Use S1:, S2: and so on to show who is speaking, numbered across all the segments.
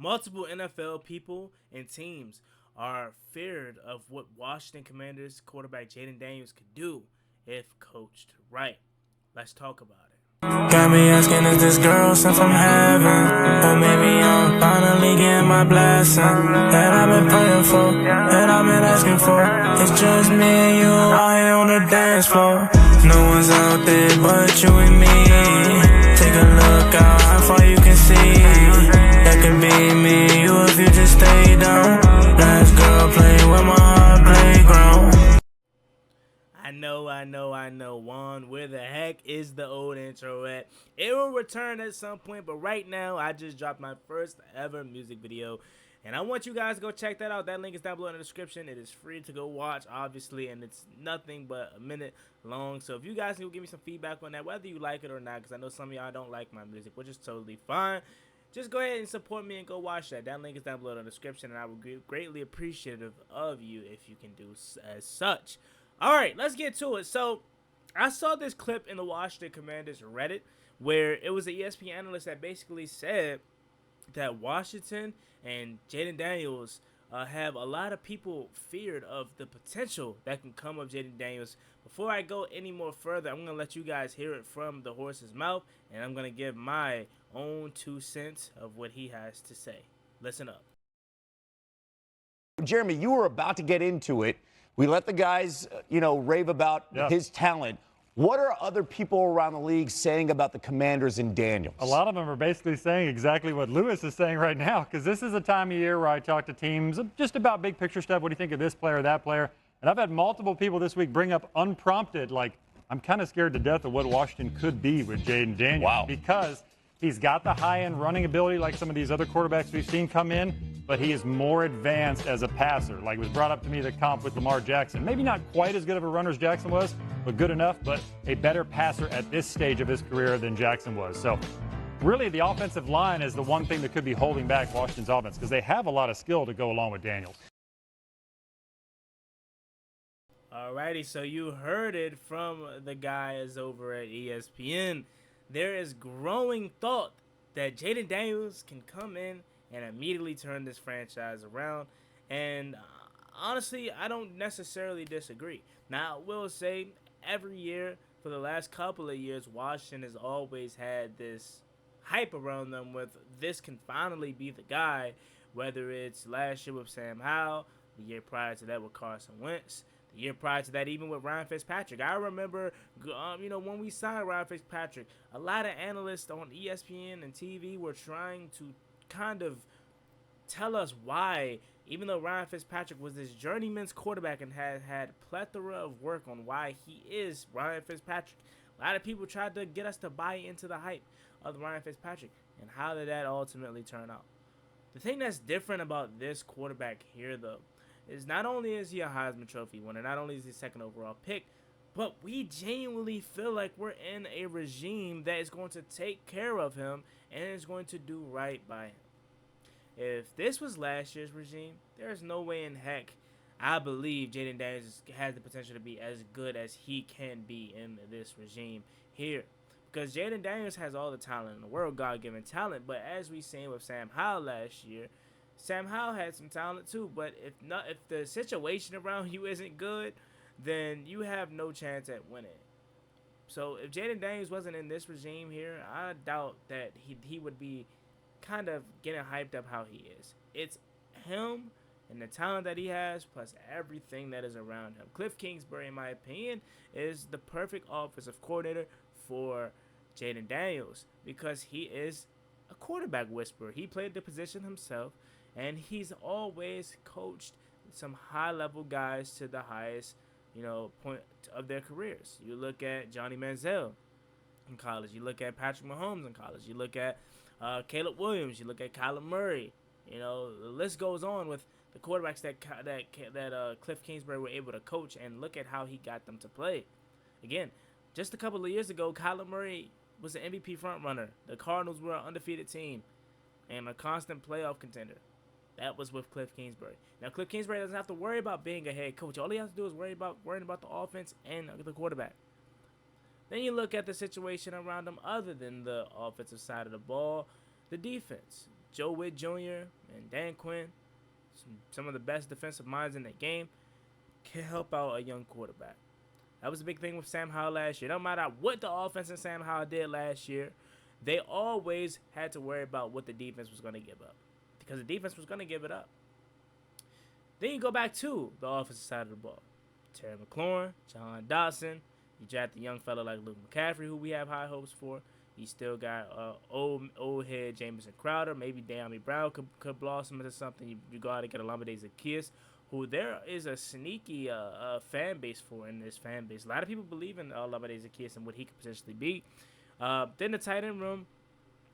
S1: Multiple NFL people and teams are feared of what Washington Commanders quarterback Jayden Daniels could do if coached right. Let's talk about it.
S2: Got me asking, is this girl sent from heaven? Or maybe I'm finally getting my blessing that I've been praying for, that I've been asking for. It's just me and you out here on the dance floor. No one's out there but you and me. Take a look out how far you can see. That could be me and you if you just stay down. Last girl playing with my heart playground.
S1: I know, Juan. Where the heck is the old intro at? It will return at some point, but right now, I just dropped my first ever music video, and I want you guys to go check that out. That link is down below in the description. It is free to go watch, obviously, and it's nothing but a minute long. So if you guys can give me some feedback on that, whether you like it or not, because I know some of y'all don't like my music, which is totally fine. Just go ahead and support me and go watch that. That link is down below in the description, and I would be greatly appreciative of you if you can do as such. All right, let's get to it. So I saw this clip in the Washington Commanders Reddit where it was an ESPN analyst that basically said that Washington and Jayden Daniels have a lot of people feared of the potential that can come of Jayden Daniels. Before I go any more further, I'm going to let you guys hear it from the horse's mouth, and I'm going to give my own 2 cents of what he has to say. Listen up.
S3: Jeremy, you were about to get into it. We let the guys, rave about his talent. What are other people around the league saying about the Commanders and Daniels?
S4: A lot of them are basically saying exactly what Lewis is saying right now, because this is a time of year where I talk to teams just about big picture stuff. What do you think of this player or that player? And I've had multiple people this week bring up unprompted, like, I'm kind of scared to death of what Washington could be with Jayden Daniels.
S3: Wow.
S4: Because he's got the high-end running ability like some of these other quarterbacks we've seen come in, but he is more advanced as a passer. Like it was brought up to me, the comp with Lamar Jackson. Maybe not quite as good of a runner as Jackson was, but good enough, but a better passer at this stage of his career than Jackson was. So really the offensive line is the one thing that could be holding back Washington's offense because they have a lot of skill to go along with Daniels.
S1: Alrighty, so you heard it from the guys over at ESPN. There is growing thought that Jayden Daniels can come in and immediately turn this franchise around. And honestly, I don't necessarily disagree. Now, I will say every year for the last couple of years, Washington has always had this hype around them with this can finally be the guy, whether it's last year with Sam Howell, the year prior to that with Carson Wentz, the year prior to that even with Ryan Fitzpatrick. I remember, when we signed Ryan Fitzpatrick, a lot of analysts on ESPN and TV were trying to kind of tell us why, even though Ryan Fitzpatrick was this journeyman's quarterback and had plethora of work on why he is Ryan Fitzpatrick, a lot of people tried to get us to buy into the hype of Ryan Fitzpatrick. And how did that ultimately turn out? The thing that's different about this quarterback here, though, is not only is he a Heisman Trophy winner, not only is he second overall pick, but we genuinely feel like we're in a regime that is going to take care of him and is going to do right by him. If this was last year's regime, there's no way in heck I believe Jayden Daniels has the potential to be as good as he can be in this regime here. Because Jayden Daniels has all the talent in the world, God-given talent, but as we seen with Sam Howell last year, Sam Howell had some talent too, but if the situation around you isn't good, then you have no chance at winning. So if Jayden Daniels wasn't in this regime here, I doubt that he would be kind of getting hyped up how he is. It's him and the talent that he has, plus everything that is around him. Cliff Kingsbury, in my opinion, is the perfect offensive coordinator for Jayden Daniels because he is a quarterback whisperer. He played the position himself, and he's always coached some high-level guys to the highest, point of their careers. You look at Johnny Manziel in college. You look at Patrick Mahomes in college. You look at Caleb Williams. You look at Kyler Murray. The list goes on with the quarterbacks that Cliff Kingsbury were able to coach, and look at how he got them to play. Again, just a couple of years ago, Kyler Murray was an MVP frontrunner. The Cardinals were an undefeated team and a constant playoff contender. That was with Cliff Kingsbury. Now, Cliff Kingsbury doesn't have to worry about being a head coach. All he has to do is worrying about the offense and the quarterback. Then you look at the situation around him other than the offensive side of the ball, the defense. Joe Witt Jr. and Dan Quinn, some of the best defensive minds in the game, can help out a young quarterback. That was a big thing with Sam Howell last year. No matter what the offense and Sam Howell did last year, they always had to worry about what the defense was going to give up, because the defense was going to give it up. Then you go back to the offensive side of the ball. Terry McLaurin, John Dotson. You draft a young fella like Luke McCaffrey, who we have high hopes for. You still got old head Jamison Crowder. Maybe De'Ami Brown could blossom into something. You go out and get a Olamide Zaccheaus, who there is a sneaky fan base for in this fan base. A lot of people believe in Olamide Zaccheaus and what he could potentially be. Then the tight end room,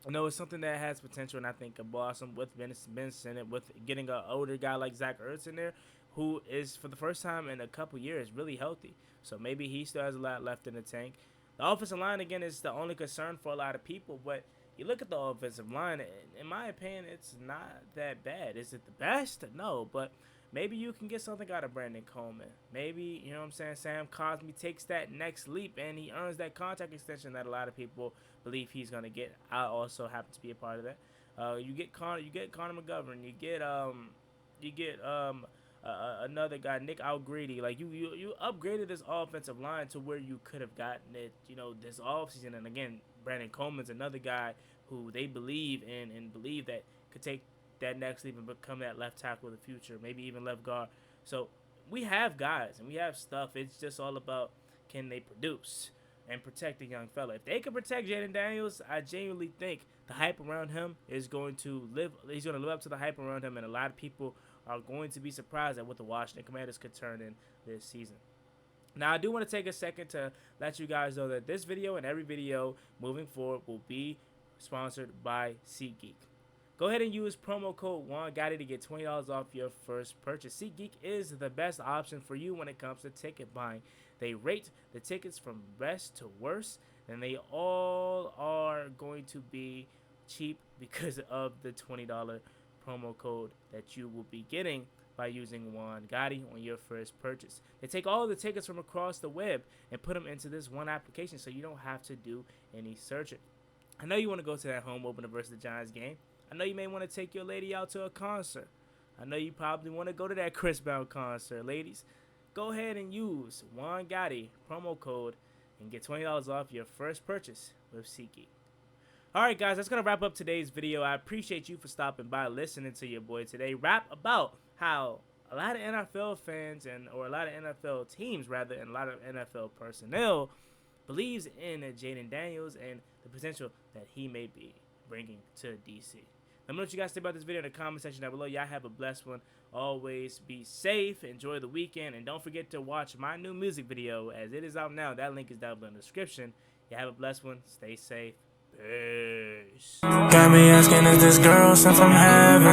S1: it's something that has potential, and I think could blossom with Ben Sinnott, with getting an older guy like Zach Ertz in there, who is, for the first time in a couple years, really healthy. So maybe he still has a lot left in the tank. The offensive line, again, is the only concern for a lot of people, but you look at the offensive line, in my opinion, it's not that bad. Is it the best? No, but maybe you can get something out of Brandon Coleman. Maybe, Sam Cosmi takes that next leap and he earns that contract extension that a lot of people believe he's going to get. I also happen to be a part of that. You get Connor McGovern. You get another guy, Nick Algreedy. Like, you upgraded this offensive line to where you could have gotten it, this offseason. And again, Brandon Coleman's another guy who they believe in and believe that could take that next leap and become that left tackle of the future, maybe even left guard. So we have guys and we have stuff. It's just all about, can they produce and protect the young fella. If they can protect Jayden Daniels, I genuinely think the hype around him is going to live. He's going to live up to the hype around him, and a lot of people are going to be surprised at what the Washington Commanders could turn in this season. Now, I do want to take a second to let you guys know that this video and every video moving forward will be sponsored by SeatGeek. Go ahead and use promo code JuanGotti to get $20 off your first purchase. SeatGeek is the best option for you when it comes to ticket buying. They rate the tickets from best to worst, and they all are going to be cheap because of the $20 promo code that you will be getting by using Juan Gotti on your first purchase. They take all the tickets from across the web and put them into this one application, so you don't have to do any searching. I know you want to go to that home opener versus the Giants game. I know you may want to take your lady out to a concert. I know you probably want to go to that Chris Brown concert. Ladies, go ahead and use Juan Gotti promo code and get $20 off your first purchase with SeatGeek. Alright guys, that's going to wrap up today's video. I appreciate you for stopping by, listening to your boy today. Rap about how a lot of NFL fans, or a lot of NFL teams rather, and a lot of NFL personnel believes in Jayden Daniels and the potential that he may be bringing to DC. Let me know what you guys think about this video in the comment section down below. Y'all have a blessed one. Always be safe. Enjoy the weekend. And don't forget to watch my new music video as it is out now. That link is down below in the description. Y'all have a blessed one. Stay safe. Peace.
S2: Got me asking, is this girl sent from heaven?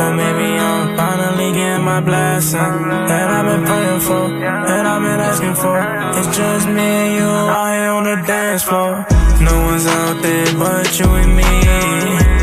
S2: Or maybe I'm finally getting my blessing that I've been praying for, that I've been asking for. It's just me and you out here on the dance floor. No one's out there but you and me.